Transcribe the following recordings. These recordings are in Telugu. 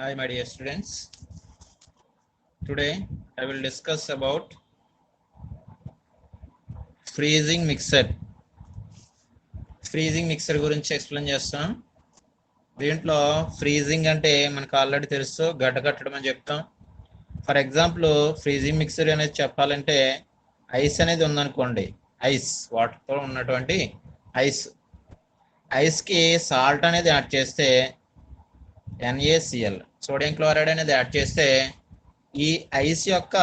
Hi, my dear students. Today I will discuss about freezing mixer. Freezing mixer గురించి ఎక్స్ప్లెయిన్ చేస్తాం. దీంట్లో ఫ్రీజింగ్ అంటే మనకు ఆల్రెడీ తెలుసు, గడ్డకట్టడం అని చెప్తాం. ఫర్ ఎగ్జాంపుల్ ఫ్రీజింగ్ మిక్సర్ అనేది చెప్పాలంటే ఐస్ అనేది ఉందనుకోండి, ఐస్ వాటర్తో ఉన్నటువంటి ఐస్కి సాల్ట్ అనేది యాడ్ చేస్తే NaCl సోడియం క్లోరైడ్ అనేది యాడ్ చేస్తే ఈ ఐస్ యొక్క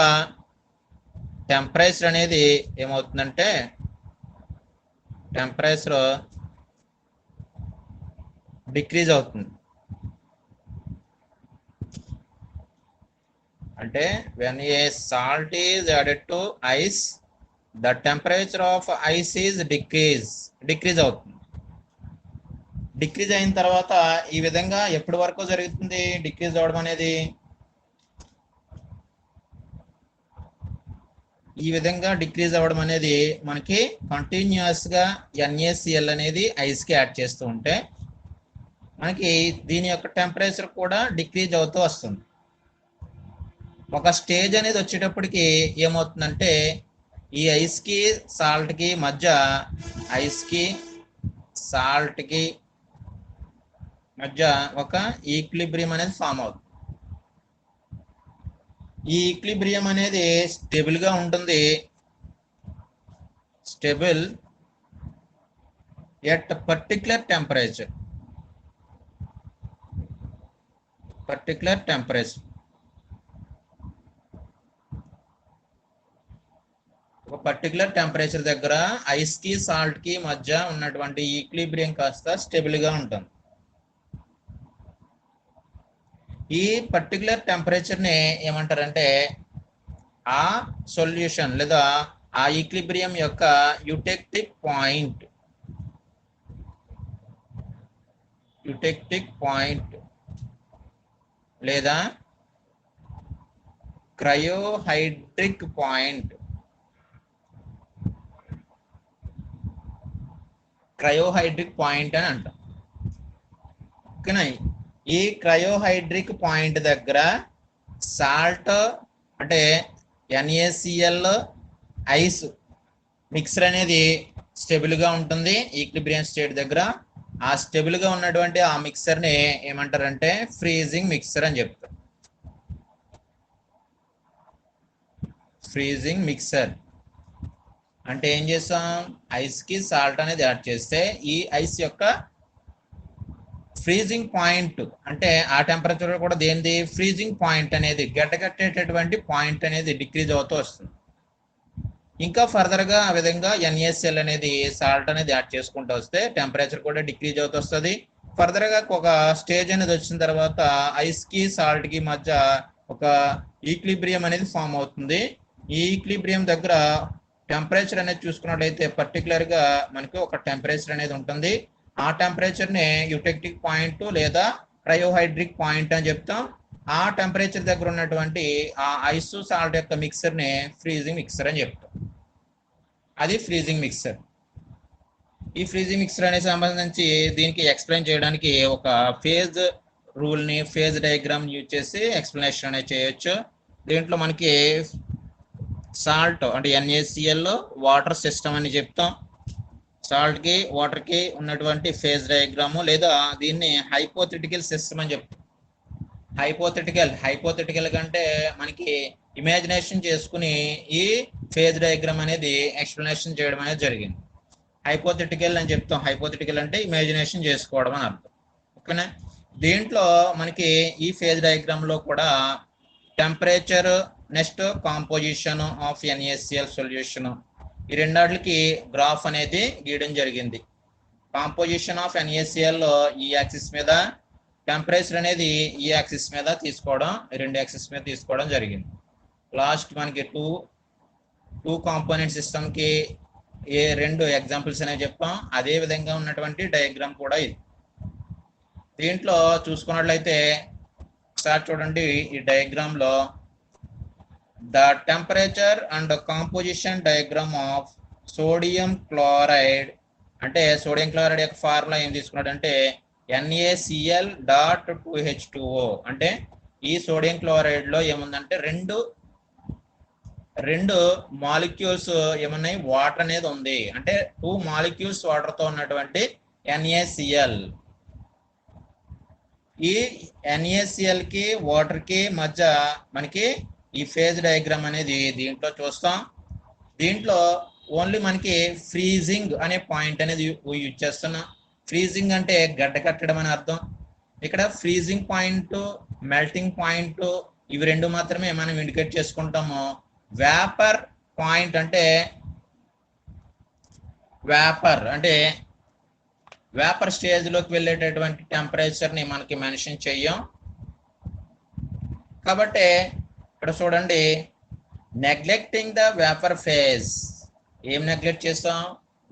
టెంపరేచర్ అనేది ఏమవుతుందంటే టెంపరేచర్ డిక్రీజ్ అవుతుంది. అంటే when a salt is added to ice, the temperature of ice is decrease అవుతుంది. డిక్రీజ్ అయిన తర్వాత ఈ విధంగా ఎప్పటి వరకు జరుగుతుంది డిక్రీజ్ అవడం అనేది? ఈ విధంగా డిక్రీజ్ అవ్వడం అనేది మనకి కంటిన్యూస్గా NaCl అనేది ఐస్కి యాడ్ చేస్తూ ఉంటే మనకి దీని యొక్క టెంపరేచర్ కూడా డిక్రీజ్ అవుతూ వస్తుంది. ఒక స్టేజ్ అనేది వచ్చేటప్పటికి ఏమవుతుందంటే ఈ ఐస్కి సాల్ట్కి మధ్య ఒక ఈక్విలిబ్రియం అనేది ఫామ్ అవుతుంది. ఈ ఈక్విలిబ్రియం అనేది స్టేబుల్గా ఉంటుంది. Stable at particular temperature. ఒక పర్టికులర్ టెంపరేచర్ దగ్గర ఐస్కి సాల్ట్కి మధ్య ఉన్నటువంటి ఈక్విలిబ్రియం కాస్త స్టేబుల్గా ఉంటుంది. ఈ పర్టికులర్ టెంపరేచర్ని ఏమంటారంటే ఆ సొల్యూషన్ లేదా ఆ ఈక్విలిబ్రియం యొక్క యూటెక్టిక్ లేదా క్రయోహైడ్రిక్ పాయింట్ అని అంటాం. ఓకేనా? ఈ క్రయోహైడ్రిక్ పాయింట్ దగ్గర సాల్ట్ అంటే NaCl ఐస్ మిక్సర్ అనేది స్టేబుల్గా ఉంటుంది ఈక్విలిబ్రియం స్టేట్ దగ్గర. ఆ స్టేబుల్గా ఉన్నటువంటి ఆ మిక్సర్ని ఏమంటారంటే ఫ్రీజింగ్ మిక్సర్ అని చెప్తారు. ఫ్రీజింగ్ మిక్సర్ అంటే ఏం చేస్తాం, ఐస్కి సాల్ట్ అనేది యాడ్ చేస్తే ఈ ఐస్ యొక్క ఫ్రీజింగ్ పాయింట్ అంటే ఆ టెంపరేచర్ కూడా దేనిది ఫ్రీజింగ్ పాయింట్ అనేది గడ్డకట్టేటటువంటి పాయింట్ అనేది డిక్రీజ్ అవుతూ వస్తుంది. ఇంకా ఫర్దర్గా ఆ విధంగా NaCl అనేది సాల్ట్ అనేది యాడ్ చేసుకుంటూ వస్తే టెంపరేచర్ కూడా డిక్రీజ్ అవుతూ వస్తుంది. ఫర్దర్గా ఒక స్టేజ్ అనేది వచ్చిన తర్వాత ఐస్కి సాల్ట్కి మధ్య ఒక ఈక్విలిబ్రియం అనేది ఫామ్ అవుతుంది. ఈ ఈక్విలిబ్రియం దగ్గర టెంపరేచర్ అనేది చూసుకున్నట్లయితే పర్టికులర్గా మనకి ఒక టెంపరేచర్ అనేది ఉంటుంది. ఆ టెంపరేచర్ని యూటెక్టిక్ పాయింట్ లేదా క్రయోహైడ్రిక్ పాయింట్ అని చెప్తాం. ఆ టెంపరేచర్ దగ్గర ఉన్నటువంటి ఆ ఐస్ సాల్ట్ యొక్క మిక్సర్ని ఫ్రీజింగ్ మిక్సర్ అని చెప్తాం. అది ఫ్రీజింగ్ మిక్సర్. ఈ ఫ్రీజింగ్ మిక్సర్ అనే సంబంధించి దీనికి ఎక్స్ప్లెయిన్ చేయడానికి ఒక ఫేజ్ రూల్ని ఫేజ్ డయాగ్రామ్ యూజ్ చేసి ఎక్స్ప్లెనేషన్ అనేది చేయొచ్చు. దీంట్లో మనకి సాల్ట్ అంటే NaCl వాటర్ సిస్టమ్ అని చెప్తాం. సాల్ట్కి వాటర్కి ఉన్నటువంటి ఫేజ్ డయాగ్రాము లేదా దీన్ని హైపోథెటికల్ సిస్టమ్ అని చెప్తాం. హైపోథెటికల్ కంటే మనకి ఇమాజినేషన్ చేసుకుని ఈ ఫేజ్ డయాగ్రామ్ అనేది ఎక్స్ప్లెనేషన్ చేయడం అనేది జరిగింది. హైపోథెటికల్ అని చెప్తాం. హైపోథెటికల్ అంటే ఇమాజినేషన్ చేసుకోవడం అని అర్థం. ఓకేనా? దీంట్లో మనకి ఈ ఫేజ్ డయాగ్రామ్లో కూడా temperature next composition of NaCl solution ఈ రెండాటికి గ్రాఫ్ అనేది గీయడం జరిగింది. కాంపోజిషన్ ఆఫ్ NaCl ఈ యాక్సిస్ మీద, టెంపరేచర్ అనేది ఈ యాక్సిస్ మీద తీసుకోవడం, రెండు యాక్సిస్ మీద తీసుకోవడం జరిగింది. లాస్ట్ మనకి టూ కాంపోనెంట్ సిస్టమ్కి రెండు ఎగ్జాంపుల్స్ అనేవి చెప్పాం. అదే విధంగా ఉన్నటువంటి డయాగ్రామ్ కూడా ఇది. దీంట్లో చూసుకున్నట్లయితే ఒకసారి చూడండి ఈ డయాగ్రామ్లో the temperature and composition diagram of sodium chloride అంటే సోడియం క్లోరైడ్ యొక్క ఫార్ములా ఏం తీసుకున్నాడంటే NaCl.2H2O. అంటే ఈ సోడియం క్లోరైడ్ లో ఏముందంటే రెండు మాలిక్యూల్స్ ఏమున్నాయి, వాటర్ అనేది ఉంది. అంటే 2 మాలిక్యూల్స్ వాటర్ తో ఉన్నటువంటి NaCl. ఈ NaCl కి వాటర్ కి మధ్య మనకి ఈ ఫేజ్ డయాగ్రామ్ అనేది దీంట్లో చూస్తాం. దీంట్లో ఓన్లీ మనకి ఫ్రీజింగ్ అనే పాయింట్ అనేది యూజ్ చేస్తున్నాం. ఫ్రీజింగ్ అంటే గడ్డ కట్టడం అని అర్థం. ఇక్కడ ఫ్రీజింగ్ పాయింట్, మెల్టింగ్ పాయింట్ ఇవి రెండు మాత్రమే మనం ఇండికేట్ చేసుకుంటాము. వేపర్ పాయింట్ అంటే వేపర్ స్టేజ్ లోకి వెళ్ళేటటువంటి టెంపరేచర్ ని మనకి మెన్షన్ చెయ్యం. కాబట్టి ఇక్కడ చూడండి, నెగ్లెక్టింగ్ ద వేపర్ ఫేజ్. ఏం నెగ్లెక్ట్ చేస్తాం?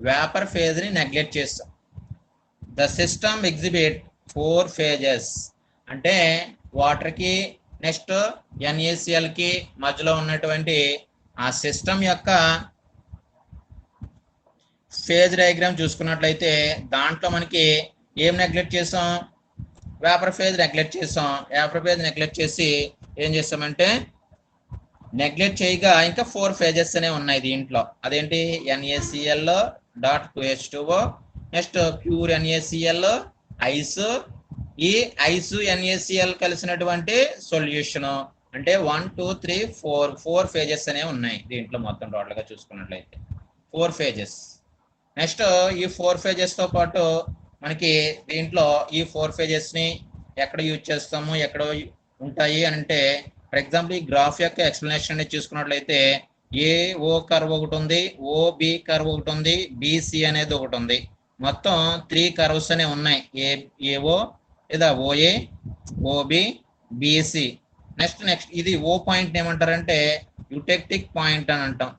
వేపర్ ఫేజ్ ని నెగ్లెక్ట్ చేస్తాం. The system exhibit 4 phases. అంటే వాటర్ కి నెక్స్ట్ NaCl కి మధ్యలో ఉన్నటువంటి ఆ సిస్టమ్ యొక్క ఫేజ్ డయాగ్రామ్ చూసుకున్నట్లయితే దాంట్లో మనకి ఏం నెగ్లెక్ట్ చేసాం? వేపర్ ఫేజ్ నెగ్లెక్ట్ చేసాం. వేపర్ ఫేజ్ నెగ్లెక్ట్ చేసి ఏం చేస్తామంటే నెగ్లెక్ట్ చేయగా ఇంకా 4 phases అనే ఉన్నాయి దీంట్లో. అదేంటి? NaCl.2H2O, next pure NaCl, ice. ఈ ఐస్ NaCl కలిసినటువంటి సొల్యూషన్. అంటే 1 2 3 4 phases అనే ఉన్నాయి దీంట్లో మొత్తం టోటల్ గా చూసుకున్నట్లయితే 4 phases. నెక్స్ట్ ఈ 4 phases తో పాటు మనకి దీంట్లో ఈ 4 phases ని ఎక్కడ యూజ్ చేస్తాము, ఎక్కడ ఉంటాయి అంటే ఫర్ ఎగ్జాంపుల్ ఈ గ్రాఫ్ యొక్క ఎక్స్ప్లెనేషన్ అనేది చూసుకున్నట్లయితే AO కర్వ్ ఒకటి ఉంది, OB కర్వ్ ఒకటి ఉంది, BC అనేది ఒకటి ఉంది. మొత్తం 3 కర్వ్స్ అనే ఉన్నాయి. AO లేదా OA, OB, BC. నెక్స్ట్ ఇది O పాయింట్ ఏమంటారంటే యూటెక్టిక్ పాయింట్ అని అంటాం.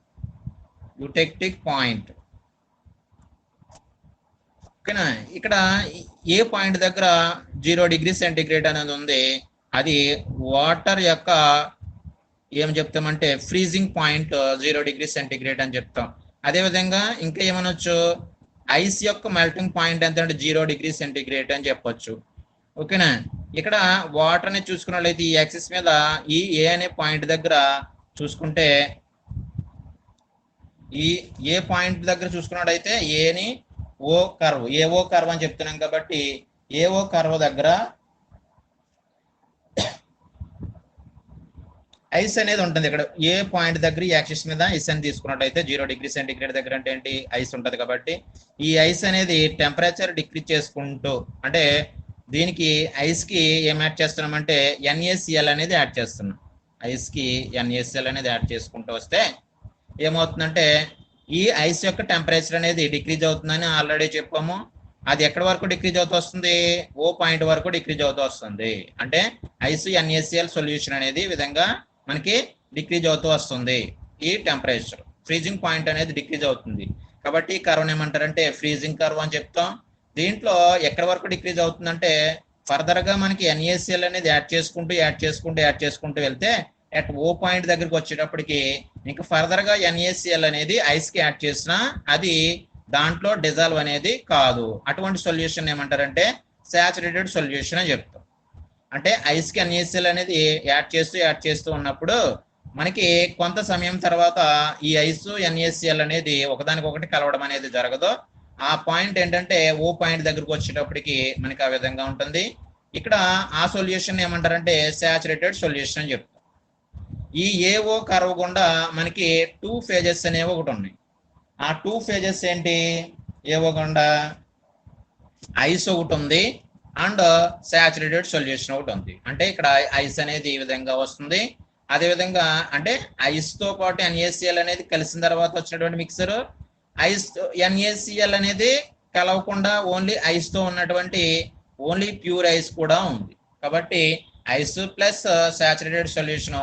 Eutectic point. ఓకేనా? ఇక్కడ ఏ పాయింట్ దగ్గర 0 డిగ్రీ సెంటిగ్రేడ్ అనేది ఉంది. అది వాటర్ యొక్క ఏం చెప్తామంటే ఫ్రీజింగ్ పాయింట్ 0 డిగ్రీ సెంటిగ్రేడ్ అని చెప్తాం. అదేవిధంగా ఇంకా ఏమనొచ్చు, ఐస్ యొక్క మెల్టింగ్ పాయింట్ ఎంత అంటే 0 డిగ్రీ సెంటిగ్రేడ్ అని చెప్పొచ్చు. ఓకేనా? ఇక్కడ వాటర్ ని చూసుకున్నట్లయితే ఈ యాక్సిస్ మీద ఈ ఏ అనే పాయింట్ దగ్గర చూసుకుంటే ఈ ఏ పాయింట్ దగ్గర చూసుకున్నట్లయితే ఏని AO కర్వ్ అని చెప్తున్నాం కాబట్టి AO కర్వ్ దగ్గర ఐస్ అనేది ఉంటుంది. ఇక్కడ ఏ పాయింట్ దగ్గర ఈ యాక్సిస్ మీద ఐస్ అని తీసుకున్నట్టయితే 0 డిగ్రీ సెంటిగ్రేడ్ దగ్గర అంటే ఏంటి, ఐస్ ఉంటుంది. కాబట్టి ఈ ఐస్ అనేది టెంపరేచర్ డిక్రీజ్ చేసుకుంటూ, అంటే దీనికి ఐస్ కి ఏం యాడ్ చేస్తున్నామంటే NaCl అనేది యాడ్ చేస్తున్నాం. ఐస్ కి NaCl అనేది యాడ్ చేసుకుంటూ వస్తే ఏమవుతుందంటే ఈ ఐస్ యొక్క టెంపరేచర్ అనేది డిక్రీజ్ అవుతుందని ఆల్రెడీ చెప్పాము. అది ఎక్కడి వరకు డిక్రీజ్ అవుతూ వస్తుంది? O పాయింట్ వరకు డిక్రీజ్ అవుతూ వస్తుంది. అంటే ఐస్ NaCl సొల్యూషన్ అనేది ఈ విధంగా మనకి డిక్రీజ్ అవుతూ వస్తుంది. ఈ టెంపరేచర్ ఫ్రీజింగ్ పాయింట్ అనేది డిక్రీజ్ అవుతుంది. కాబట్టి ఈ కర్వ్ ఏమంటారంటే ఫ్రీజింగ్ కర్వ్ అని చెప్తాం. దీంట్లో ఎక్కడి వరకు డిక్రీజ్ అవుతుందంటే ఫర్దర్ గా మనకి NaCl అనేది యాడ్ చేసుకుంటూ వెళ్తే అట్ O పాయింట్ దగ్గరికి వచ్చేటప్పటికి ఇంకా ఫర్దర్ గా NaCl అనేది ఐస్ కి యాడ్ చేసినా అది దాంట్లో డిజాల్వ్ అనేది కాదు. అటువంటి సొల్యూషన్ ఏమంటారంటే సాచురేటెడ్ సొల్యూషన్ అని చెప్తాం. అంటే ఐస్ కి NaCl అనేది యాడ్ చేస్తూ ఉన్నప్పుడు మనకి కొంత సమయం తర్వాత ఈ ఐస్ NaCl అనేది ఒకదానికొకటి కలవడం అనేది జరగదు. ఆ పాయింట్ ఏంటంటే O పాయింట్ దగ్గరకు వచ్చేటప్పటికి మనకి ఆ విధంగా ఉంటుంది. ఇక్కడ ఆ సొల్యూషన్ ఏమంటారంటే సాచురేటెడ్ సొల్యూషన్ అని చెప్తాం. ఈ AO కర్వ్ గుండా మనకి 2 phases అనేవి ఒకటి ఉన్నాయి. ఆ 2 phases ఏంటి? AO గుండా ఐస్ ఒకటి ఉంది అండ్ సాచురేటెడ్ సొల్యూషన్ ఒకటి ఉంది. అంటే ఇక్కడ ఐస్ అనేది ఈ విధంగా వస్తుంది. అదే విధంగా అంటే ఐస్ తో పాటు NaCl అనేది కలిసిన తర్వాత వచ్చినటువంటి మిక్సర్, ఐస్ NaCl అనేది కలవకుండా ఓన్లీ ఐస్ తో ఉన్నటువంటి ఓన్లీ ప్యూర్ ఐస్ కూడా ఉంది. కాబట్టి ice plus saturated solution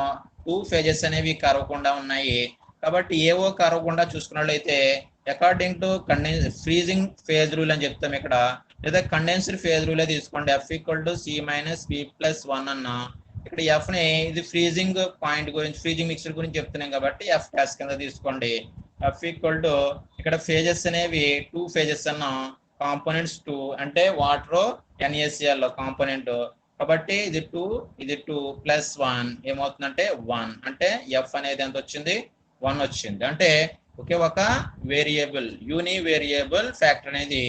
2 phases అనేవి కరవకుండా ఉన్నాయి. కాబట్టి AO కరవకుండా చూసుకున్నట్లయితే according to freezing phase rule అని చెప్తాం ఇక్కడ, లేదా కండెన్స్డ్ ఫేజ్ రూల్ తీసుకోండి. F = C - B + 1 అన్న ఇక్కడ F ని ఇది ఫ్రీజింగ్ పాయింట్ గురించి, ఫ్రీజింగ్ మిక్సర్ గురించి చెప్తున్నాం కాబట్టి F కింద తీసుకోండి. F = ఇక్కడ ఫేజెస్ అనేవి 2 phases అన్న కాంపోనెంట్స్ 2 అంటే వాటర్ NaCl కాంపోనెంట్ కాబట్టి ఇది 2 ఇది 2 ప్లస్ 1 ఏమవుతుందంటే 1 అంటే F అనేది ఎంత వచ్చింది 1 వచ్చింది. అంటే ఒకే ఒక వేరియబుల్ యూని వేరియబుల్ ఫ్యాక్టర్ అనేది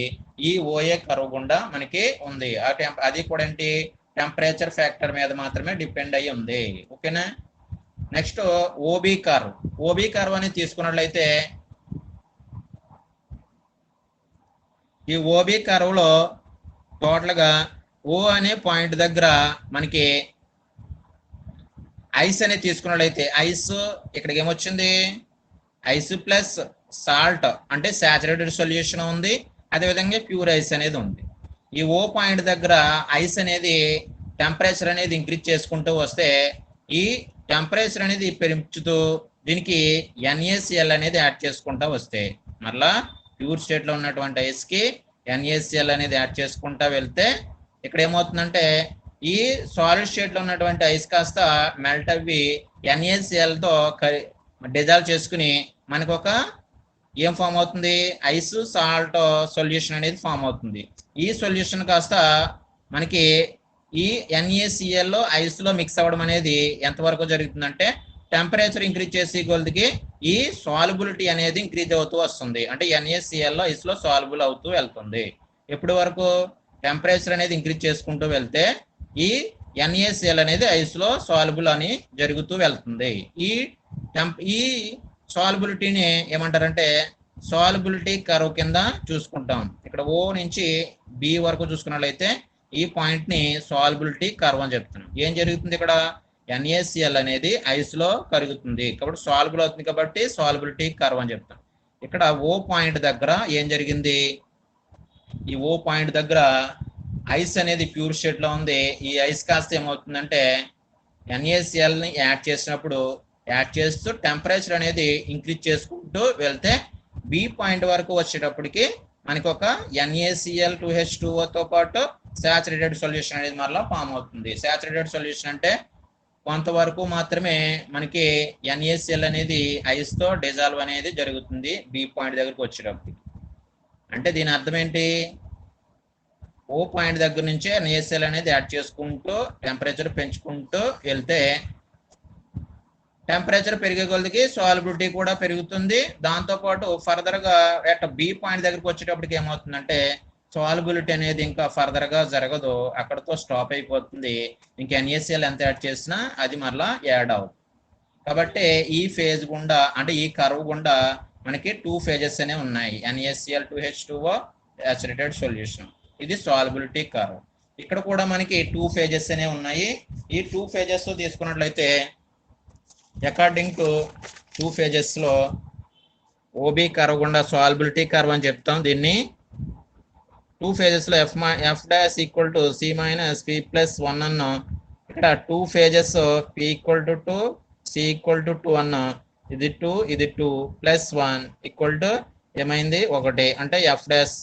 ఈ OA కర్వ్ గుండా మనకి ఉంది. అది కూడా ఏంటి టెంపరేచర్ ఫ్యాక్టర్ మీద మాత్రమే డిపెండ్ అయ్యి ఉంది. ఓకేనా. నెక్స్ట్ ఓబీ కర్వ్ అనేది తీసుకున్నట్లయితే ఈ ఓబీ కర్వ్ లో టోటల్ గా ఓ అనే పాయింట్ దగ్గర మనకి ఐస్ అనేది తీసుకున్నట్లయితే ఐస్ ఇక్కడికి ఏమొచ్చింది ఐస్ ప్లస్ సాల్ట్ అంటే సాచురేటెడ్ సొల్యూషన్ ఉంది, అదేవిధంగా ప్యూర్ ఐస్ అనేది ఉంది. ఈ ఓ పాయింట్ దగ్గర ఐస్ అనేది టెంపరేచర్ అనేది ఇంక్రీజ్ చేసుకుంటూ వస్తే ఈ టెంపరేచర్ అనేది పెంచుతూ దీనికి NaCl అనేది యాడ్ చేసుకుంటూ వస్తే మళ్ళా ప్యూర్ స్టేట్ లో ఉన్నటువంటి ఐస్ కి NaCl అనేది యాడ్ చేసుకుంటా వెళ్తే ఇక్కడ ఏమవుతుందంటే ఈ సాలిడ్ స్టేట్ లో ఉన్నటువంటి ఐస్ కాస్త మెల్ట్ అవ్వి NaCl తో డిజాల్వ్ చేసుకుని మనకు ఒక ఏం ఫామ్ అవుతుంది ఐస్ సాల్ట్ సొల్యూషన్ అనేది ఫామ్ అవుతుంది. ఈ సొల్యూషన్ కాస్త మనకి ఈ NaCl లో ఐస్ లో మిక్స్ అవ్వడం అనేది ఎంతవరకు జరుగుతుందంటే టెంపరేచర్ ఇంక్రీజ్ చేసే కొలదికి ఈ సాల్యుబిలిటీ అనేది ఇంక్రీజ్ అవుతూ వస్తుంది. అంటే NaCl లో ఐస్ లో సాల్యుబుల్ అవుతూ వెళ్తుంది. ఎప్పటి వరకు టెంపరేచర్ అనేది ఇంక్రీజ్ చేసుకుంటూ వెళ్తే ఈ NaCl అనేది ఐస్ లో సాల్యుబుల్ అని జరుగుతూ వెళ్తుంది. ఈ సాల్యుబిలిటీని ఏమంటారంటే సాల్యుబిలిటీ కర్వ్ కింద చూసుకుంటాం. ఇక్కడ O నుంచి B వరకు చూసుకున్నట్లయితే ఈ పాయింట్ ని సాల్యుబిలిటీ కర్వ్ అని చెప్తున్నాం. ఏం జరుగుతుంది ఇక్కడ NaCl అనేది ఐస్ లో కరుగుతుంది కాబట్టి సాల్యుబుల్ అవుతుంది కాబట్టి సాల్యుబిలిటీ కర్వ్ అని చెప్తాం. ఇక్కడ O పాయింట్ దగ్గర ఏం జరిగింది ఈ O పాయింట్ దగ్గర ఐస్ అనేది ప్యూర్ స్టేట్ లో ఉంది. ఈ ఐస్ కాస్త ఏమవుతుందంటే NaCl ని యాడ్ చేసినప్పుడు యాడ్ చేస్తూ టెంపరేచర్ అనేది ఇంక్రీజ్ చేసుకుంటూ వెళ్తే B పాయింట్ వరకు వచ్చేటప్పటికి మనకి ఒక NaCl2H2O తో పాటు సాచురేటెడ్ సొల్యూషన్ అనేది మళ్ళీ ఫామ్ అవుతుంది. సాచురేటెడ్ సొల్యూషన్ అంటే కొంతవరకు మాత్రమే మనకి NaCl అనేది ఐస్ తో డిజాల్వ్ అనేది జరుగుతుంది B పాయింట్ దగ్గరకు వచ్చేటప్పటికి. అంటే దీని అర్థం ఏంటి O పాయింట్ దగ్గర నుంచి NaCl అనేది యాడ్ చేసుకుంటూ టెంపరేచర్ పెంచుకుంటూ వెళ్తే టెంపరేచర్ పెరిగే కొలదికి సాల్యుబిలిటీ కూడా పెరుగుతుంది. దాంతోపాటు ఫర్దర్ గా అట్ B పాయింట్ దగ్గరకు వచ్చేటప్పటికి ఏమవుతుందంటే సాల్యుబిలిటీ అనేది ఇంకా ఫర్దర్ గా జరగదు, అక్కడతో స్టాప్ అయిపోతుంది. ఇంకా NaCl ఎంత యాడ్ చేసినా అది మళ్ళా యాడ్ అవుతుంది. కాబట్టి ఈ ఫేజ్ గుండా అంటే ఈ కర్వ్ గుండా మనకి 2 ఫేజెస్ అనే ఉన్నాయి. NaCl2H2O సాచురేటెడ్ సొల్యూషన్ ఇది సాల్యుబిలిటీ కర్వ్. ఇక్కడ కూడా మనకి 2 ఫేజెస్ అనే ఉన్నాయి. ఈ 2 ఫేజెస్ తీసుకున్నట్లయితే అకార్డింగ్ టు 2 ఫేజెస్ లో OB కర్వ్ గుండా సాల్యుబిలిటీ కర్వ్ అని చెప్తాం. దీన్ని 2 ఫేజెస్ లో F dash equal to C minus P plus 1 అన్న ఇక్కడ 2 phases P equal to 2 C equal to 2 అన్న ఇది 2 ఇది 2 ప్లస్ 1 ఈక్వల్ టు ఏమైంది 1 అంటే F dash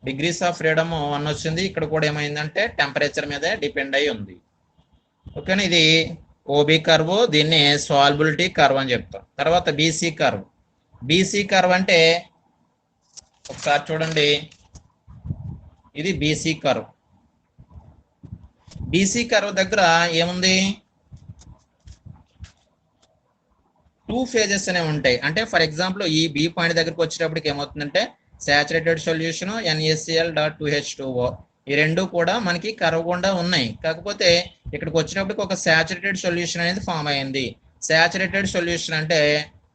degrees of freedom 1 వచ్చింది. ఇక్కడ కూడా ఏమైందంటే టెంపరేచర్ మీద డిపెండ్ అయి ఉంది. ఓకేనా. ఇది OB కర్వ్, దీన్ని సాల్యుబిలిటీ కర్వ్ అని చెప్తాం. తర్వాత BC కర్వ్ అంటే ఒకసారి చూడండి, ఇది BC కర్వ్ దగ్గర ఏముంది 2 ఫేజెస్ అనేవి ఉంటాయి. అంటే ఫర్ ఎగ్జాంపుల్ ఈ B పాయింట్ దగ్గరకు వచ్చేటప్పటికి ఏమవుతుందంటే సాచురేటెడ్ సొల్యూషన్ NaCl.2H2O ఈ రెండు కూడా మనకి కర్వ్ గుండా ఉన్నాయి. కాకపోతే ఇక్కడికి వచ్చినప్పటికి ఒక సాచురేటెడ్ సొల్యూషన్ అనేది ఫామ్ అయింది. సాచురేటెడ్ సొల్యూషన్ అంటే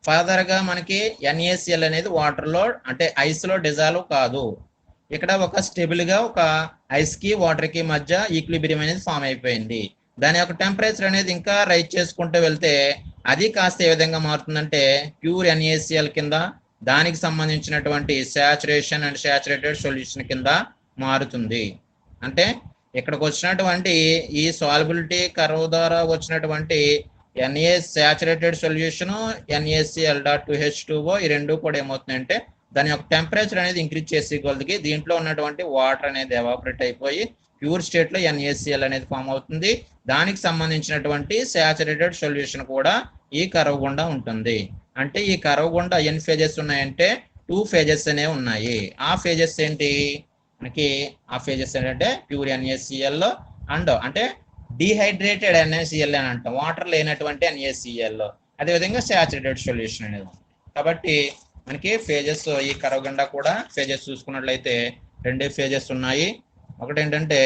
ఫర్దర్ గా మనకి NaCl అనేది వాటర్ లో అంటే ఐస్ లో డిజాల్వ్ కాదు. ఇక్కడ ఒక స్టేబుల్ గా ఒక ఐస్ కి వాటర్ కి మధ్య ఈక్విలిబ్రియం అనేది ఫామ్ అయిపోయింది. దాని యొక్క టెంపరేచర్ అనేది ఇంకా రైజ్ చేసుకుంటూ వెళ్తే అది కాస్త ఏ విధంగా మారుతుందంటే ప్యూర్ NaCl కింద దానికి సంబంధించినటువంటి సాచురేషన్ అండ్ సాచురేటెడ్ సొల్యూషన్ కింద మారుతుంది. అంటే ఇక్కడికి వచ్చినటువంటి ఈ సాల్యుబిలిటీ కర్వ్ ద్వారా వచ్చినటువంటి సాచురేటెడ్ సొల్యూషన్ NaCl.2H2O ఈ రెండు కూడా ఏమవుతుందంటే దాని యొక్క టెంపరేచర్ అనేది ఇంక్రీజ్ చేసే కొలదికి దీంట్లో ఉన్నటువంటి వాటర్ అనేది ఎవాపరేట్ అయిపోయి ప్యూర్ స్టేట్ లో NaCl అనేది ఫామ్ అవుతుంది. దానికి సంబంధించినటువంటి సాచురేటెడ్ సొల్యూషన్ కూడా ఈ కర్వ్ గుండా ఉంటుంది. అంటే ఈ కర్వ్ గుండా ఎన్ని ఫేజెస్ ఉన్నాయంటే 2 ఫేజెస్ అనేవి ఉన్నాయి. ఆ ఫేజెస్ ఏంటి మనకి? ఆ ఫేజెస్ ఏంటంటే ప్యూర్ NaCl అండ్ అంటే డిహైడ్రేటెడ్ NaCl అని అంటాం, వాటర్ లేనటువంటి NaCl. అదేవిధంగా సాచురేటెడ్ సొల్యూషన్ అనేది. కాబట్టి మనకి ఫేజెస్ ఈ కర్వ్ గుండా కూడా ఫేజెస్ చూసుకున్నట్లయితే రెండే ఫేజెస్ ఉన్నాయి. ఒకటి ఏంటంటే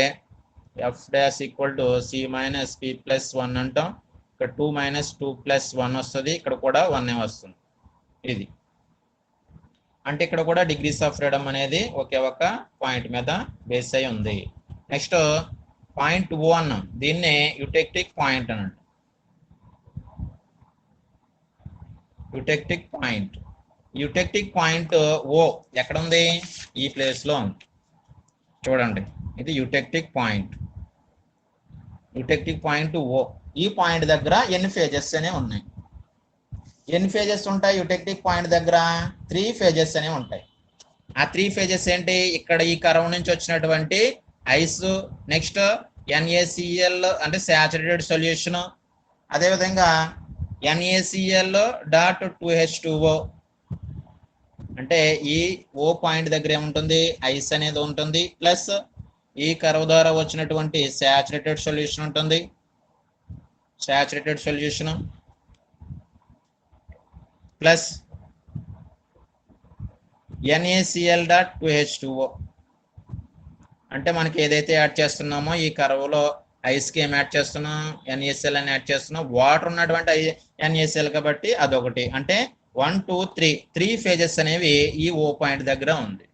F dash equal to C minus P plus 1 అంటాం. ఇక్కడ 2 మైనస్ 2 ప్లస్ 1 వస్తుంది, ఇక్కడ కూడా 1 వస్తుంది. ఇది అంటే ఇక్కడ కూడా డిగ్రీస్ ఆఫ్ ఫ్రీడమ్ అనేది ఒకే ఒక పాయింట్ మీద బేస్ అయి ఉంది. నెక్స్ట్ పాయింట్ 1, దీన్నే యూటెక్టిక్ పాయింట్ అని అంటాం. యూటెక్టిక్ పాయింట్ O ఎక్కడ ఉంది? ఈ ప్లేస్ లో ఉంది. చూడండి, ఇది యూటెక్టిక్ పాయింట్ O. ఈ పాయింట్ దగ్గర ఎన్ని ఫేజెస్ అనేవి ఉన్నాయి? ఎన్ని ఫేజెస్ ఉంటాయి యూటెక్టిక్ పాయింట్ దగ్గర? 3 ఫేజెస్ అనేవి ఉంటాయి. ఆ 3 ఫేజెస్ ఏంటి? ఇక్కడ ఈ కర్వ్ నుంచి వచ్చినటువంటి ఐస్, నెక్స్ట్ NaCl అంటే సాచురేటెడ్ సొల్యూషన్, అదేవిధంగా NaCl.2H2O అంటే ఈ O పాయింట్ దగ్గర ఏముంటుంది? ఐస్ అనేది ఉంటుంది, ప్లస్ ఈ కర్వ్ ద్వారా వచ్చినటువంటి సాచురేటెడ్ సొల్యూషన్ ఉంటుంది. ప్లస్ NaCl.2H2O అంటే మనకి ఏదైతే యాడ్ చేస్తున్నామో ఈ కర్వ్లో ఐస్కి ఏం యాడ్ చేస్తున్నాం? NaCl అని యాడ్ చేస్తున్నాం. వాటర్ ఉన్నటువంటి NaCl కాబట్టి అదొకటి. అంటే 1 2 3 ఫేజెస్ అనేవి ఈ O పాయింట్ దగ్గర ఉంది.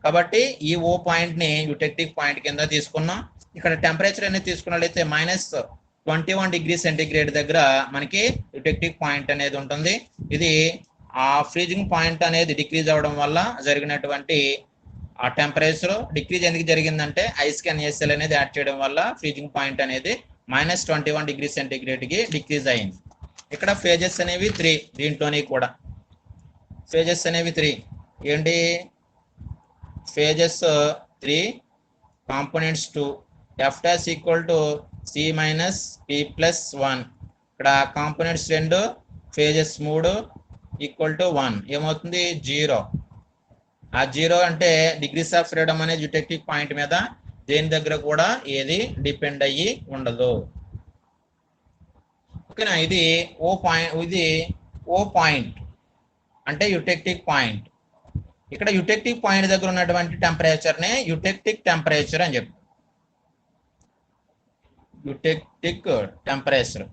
కాబట్టి ఈ O పాయింట్ని యూటెక్టిక్ పాయింట్ కింద తీసుకున్నాం. ఇక్కడ టెంపరేచర్ అనేది తీసుకున్నట్లయితే -21 డిగ్రీ సెంటీగ్రేడ్ దగ్గర మనకి యూటెక్టిక్ పాయింట్ అనేది ఉంటుంది. ఇది ఆ ఫ్రీజింగ్ పాయింట్ అనేది డిక్రీజ్ అవ్వడం వల్ల జరిగినటువంటి ఆ టెంపరేచర్ డిక్రీజ్ ఎందుకు జరిగిందంటే ఐస్కి NaCl అనేది యాడ్ చేయడం వల్ల ఫ్రీజింగ్ పాయింట్ అనేది -21 డిగ్రీ సెంటీగ్రేడ్కి డిక్రీజ్ అయింది. ఇక్కడ ఫేజెస్ అనేవి 3, దీంట్లోని కూడా ఫేజెస్ అనేవి 3 ఏంటి? Phases 3, components 2. F dash equal to C minus P plus 1. ఇక్కడ కాంపోనెంట్స్ 2, ఫేజెస్ 3 ఈక్వల్ టు 1 ఏమవుతుంది? 0. ఆ 0 అంటే డిగ్రీస్ ఆఫ్ ఫ్రీడమ్ అనేది యూటెక్టిక్ పాయింట్ మీద దేని దగ్గర కూడా ఏది డిపెండ్ అయ్యి ఉండదు. ఓకేనా? ఇది ఓ పాయింట్ అంటే యూటెక్టిక్ పాయింట్. ఇక్కడ యూటెక్టిక్ పాయింట్ దగ్గర ఉన్నటువంటి టెంపరేచర్నే యూటెక్టిక్ టెంపరేచర్ అని చెప్తాం. Eutectic temperature.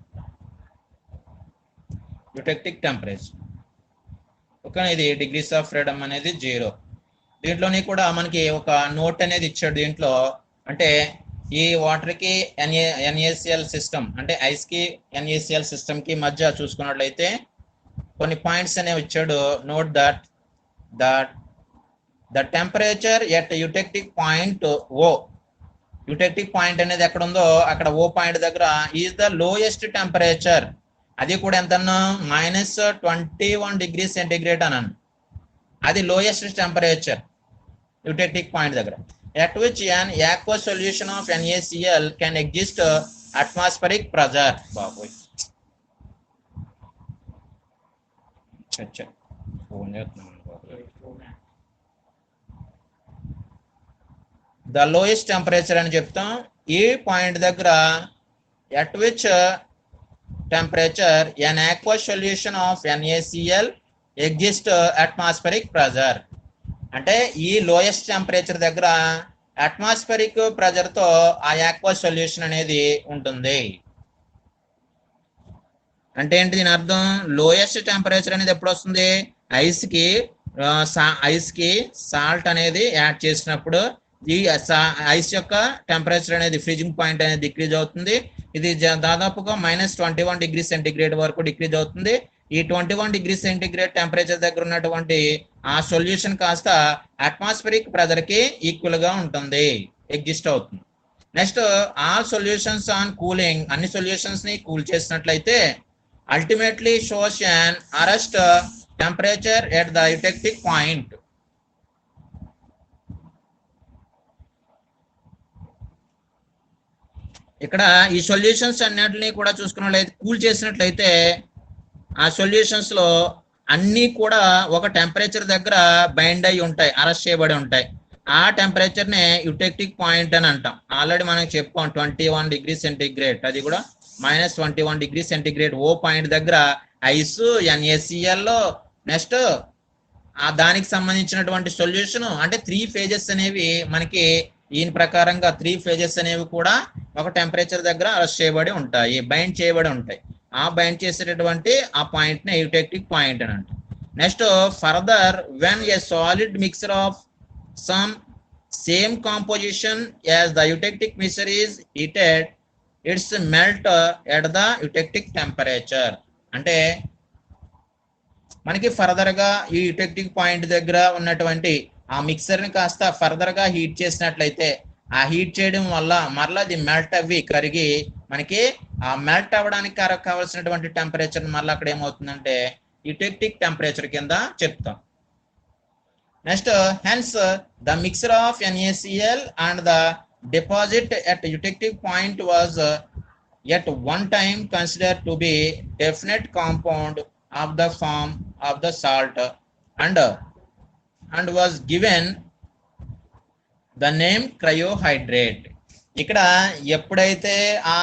ఓకేనా? ఇది డిగ్రీస్ ఆఫ్ ఫ్రీడమ్ అనేది 0. దీంట్లోని కూడా మనకి ఒక నోట్ అనేది ఇచ్చాడు దీంట్లో. అంటే ఈ వాటర్కి NaCl సిస్టమ్ అంటే ఐస్కి NaCl సిస్టమ్కి మధ్య చూసుకున్నట్లయితే కొన్ని పాయింట్స్ అనేవి ఇచ్చాడు. Note that the temperature at eutectic point O, eutectic point అనేది ఎక్కడ ఉందో అక్కడ O పాయింట్ దగ్గర ఈజ్ ద లోయెస్ట్ టెంపరేచర్. అది కూడా ఎంత అన్నా? -21 డిగ్రీ సెంటీగ్రేడ్ అన్నాను. అది లోయెస్ట్ టెంపరేచర్ యూటెక్టిక్ పాయింట్ దగ్గర. at which an aqueous solution of NaCl can exist atmospheric pressure. బాబోయ్ ద లోయెస్ట్ టెంపరేచర్ అని చెప్తాం. ఈ పాయింట్ దగ్గర at which temperature an aqueous solution of NaCl exists atmospheric pressure. అంటే ఈ లోయెస్ట్ టెంపరేచర్ దగ్గర అట్మాస్ఫిరిక్ ప్రెజర్ తో ఆ యాక్వస్ సొల్యూషన్ అనేది ఉంటుంది. అంటే ఏంటి దీని అర్థం? లోయెస్ట్ టెంపరేచర్ అనేది ఎప్పుడు వస్తుంది? ఐస్ కి సాల్ట్ అనేది యాడ్ చేసినప్పుడు ఈ ఐస్ యొక్క టెంపరేచర్ అనేది ఫ్రీజింగ్ పాయింట్ అనేది డిక్రీజ్ అవుతుంది. ఇది దాదాపుగా -21 డిగ్రీ సెంటీగ్రేడ్ వరకు డిక్రీజ్ అవుతుంది. ఈ 21 డిగ్రీ సెంటీగ్రేడ్ టెంపరేచర్ దగ్గర ఉన్నటువంటి ఆ సొల్యూషన్ కాస్త అట్మాస్ఫిరిక్ ప్రెజర్ కి ఈక్వల్ గా ఉంటుంది, ఎగ్జిస్ట్ అవుతుంది. Next all solutions on cooling, అన్ని సొల్యూషన్స్ ని కూల్ చేసినట్లయితే ultimately shows an arrest temperature at the eutectic point. ఇక్కడ ఈ సొల్యూషన్స్ అన్నిటిని కూడా చూసుకున్నట్లయితే కూల్ చేసినట్లయితే ఆ సొల్యూషన్స్ లో అన్నీ కూడా ఒక టెంపరేచర్ దగ్గర బైండ్ అయి ఉంటాయి, అరెస్ట్ చేయబడి ఉంటాయి. ఆ టెంపరేచర్ నే యుటెక్టిక్ పాయింట్ అని అంటాం. ఆల్రెడీ మనం చెప్పాం 21 డిగ్రీ సెంటిగ్రేడ్, అది కూడా -21 డిగ్రీ సెంటిగ్రేడ్ ఓ పాయింట్ దగ్గర ఐస్, NaCl, నెక్స్ట్ ఆ దానికి సంబంధించినటువంటి సొల్యూషన్, అంటే 3 ఫేజెస్ అనేవి మనకి ఈయన ప్రకారంగా 3 ఫేజెస్ అనేవి కూడా ఒక టెంపరేచర్ దగ్గర అరెస్ట్ చేయబడి ఉంటాయి, బైండ్ చేయబడి ఉంటాయి. ఆ బైండ్ చేసేటటువంటి ఆ పాయింట్ ని యుటెక్టిక్ పాయింట్ అని అంటాం. Next further when a solid mixer of some same composition as the eutectic mixer is heated it's melt at the eutectic temperature. అంటే మనకి ఫర్దర్ గా ఈ యుటెక్టిక్ పాయింట్ దగ్గర ఉన్నటువంటి ఆ మిక్సర్ ని కాస్త ఫర్దర్ గా హీట్ చేసినట్లయితే, ఆ హీట్ చేయడం వల్ల మరలా అది మెల్ట్ అవ్వి కరిగి మనకి ఆ మెల్ట్ అవ్వడానికి కావాల్సినటువంటి టెంపరేచర్ మళ్ళీ అక్కడ ఏమవుతుందంటే యుటెక్టిక్ టెంపరేచర్ కింద చెప్తాం. Next hence the mixer of NaCl and the deposit at eutectic point was at one time considered to be definite compound of the form of the salt and was given the name cryohydrate. ఇక్కడ ఎప్పుడైతే ఆ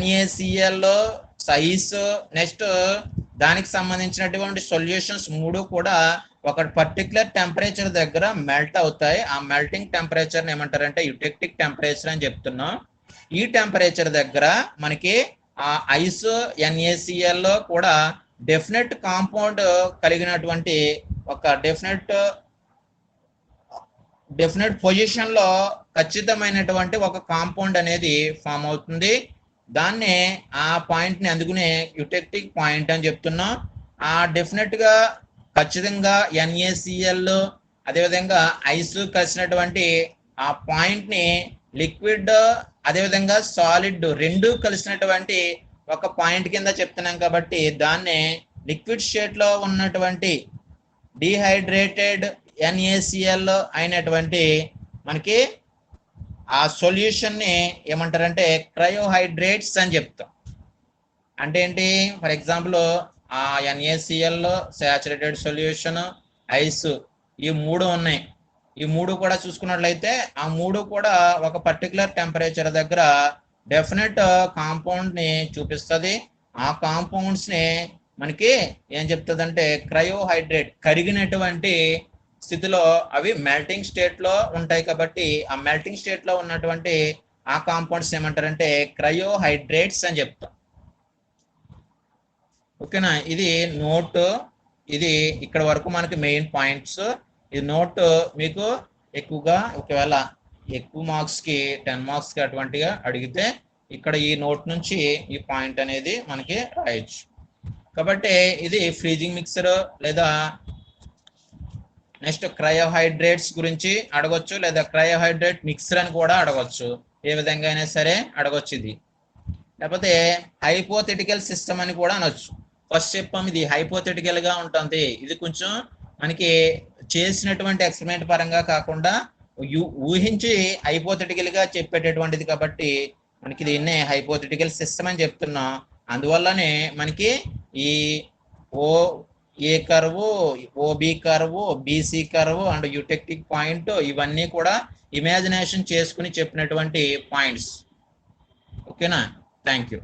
NaCl, సైస్, నెక్స్ట్ దానికి సంబంధించినటువంటి సొల్యూషన్స్ మూడు కూడా ఒక పర్టికులర్ టెంపరేచర్ దగ్గర మెల్ట్ అవుతాయి. ఆ మెల్టింగ్ టెంపరేచర్ ఏమంటారంటే యుటెక్టిక్ టెంపరేచర్ అని చెప్తున్నాం. ఈ టెంపరేచర్ దగ్గర మనకి ఆ ఐస్, NaCl కూడా డెఫినెట్ కాంపౌండ్ కలిగినటువంటి ఒక డెఫినెట్ పొజిషన్ లో ఖచ్చితమైనటువంటి ఒక కాంపౌండ్ అనేది ఫామ్ అవుతుంది. దాన్నే ఆ పాయింట్ ని అందుకునే యుటెక్టిక్ పాయింట్ అని చెప్తున్నాం. ఆ డెఫినెట్ గా ఖచ్చితంగా NaCl అదేవిధంగా ఐస్ కలిసినటువంటి ఆ పాయింట్ ని లిక్విడ్ అదేవిధంగా సాలిడ్ రెండు కలిసినటువంటి ఒక పాయింట్ కింద చెప్తున్నాం కాబట్టి దాన్నే లిక్విడ్ స్టేట్ లో ఉన్నటువంటి డిహైడ్రేటెడ్ NaCl అయినటువంటి మనకి ఆ సొల్యూషన్ ని ఏమంటారంటే క్రయోహైడ్రేట్స్ అని చెప్తాం. అంటే ఏంటి, ఫర్ ఎగ్జాంపుల్ ఆ NaCl సాచురేటెడ్ సొల్యూషన్, ఐస్, ఈ మూడు ఉన్నాయి. ఈ మూడు కూడా చూసుకున్నట్లయితే ఆ మూడు కూడా ఒక పర్టికులర్ టెంపరేచర్ దగ్గర డెఫినెట్ కాంపౌండ్ ని చూపిస్తుంది. ఆ కాంపౌండ్స్ ని మనకి ఏం చెప్తుందంటే క్రయోహైడ్రేట్, కరిగినటువంటి స్థితిలో అవి మెల్టింగ్ స్టేట్ లో ఉంటాయి కాబట్టి ఆ మెల్టింగ్ స్టేట్ లో ఉన్నటువంటి ఆ కాంపౌండ్స్ ఏమంటారంటే క్రయోహైడ్రేట్స్ అని చెప్తాం. ఓకేనా, ఇది నోట్. ఇది ఇక్కడ వరకు మనకి మెయిన్ పాయింట్స్. ఈ నోట్ మీకు ఎక్కువగా ఒకవేళ ఎక్కువ మార్క్స్ కి 10 మార్క్స్ కి అటువంటిగా అడిగితే ఇక్కడ ఈ నోట్ నుంచి ఈ పాయింట్ అనేది మనకి రాయొచ్చు. కాబట్టి ఇది ఫ్రీజింగ్ మిక్సర్ లేదా నెక్స్ట్ క్రయోహైడ్రేట్స్ గురించి అడగొచ్చు, లేదా క్రయోహైడ్రేట్ మిక్సర్ అని కూడా అడగొచ్చు. ఏ విధంగా అయినా సరే అడగొచ్చు. ఇది లేకపోతే హైపోథెటికల్ సిస్టమ్ అని కూడా అనొచ్చు. ఫస్ట్ చెప్పాం ఇది హైపోథెటికల్ గా ఉంటుంది. ఇది కొంచెం మనకి చేసినటువంటి ఎక్స్పెరిమెంట్ పరంగా కాకుండా ఊహించి హైపోథెటికల్ గా చెప్పేటటువంటిది కాబట్టి మనకి దీన్నే హైపోథెటికల్ సిస్టమ్ అని చెప్తున్నాం. అందువల్లనే మనకి ఈ A curve, OB curve, BC curve and eutectic point ఇవన్నీ కూడా ఇమాజినేషన్ చేసుకుని చెప్పినటువంటి పాయింట్స్. ఓకేనా, థ్యాంక్ యూ.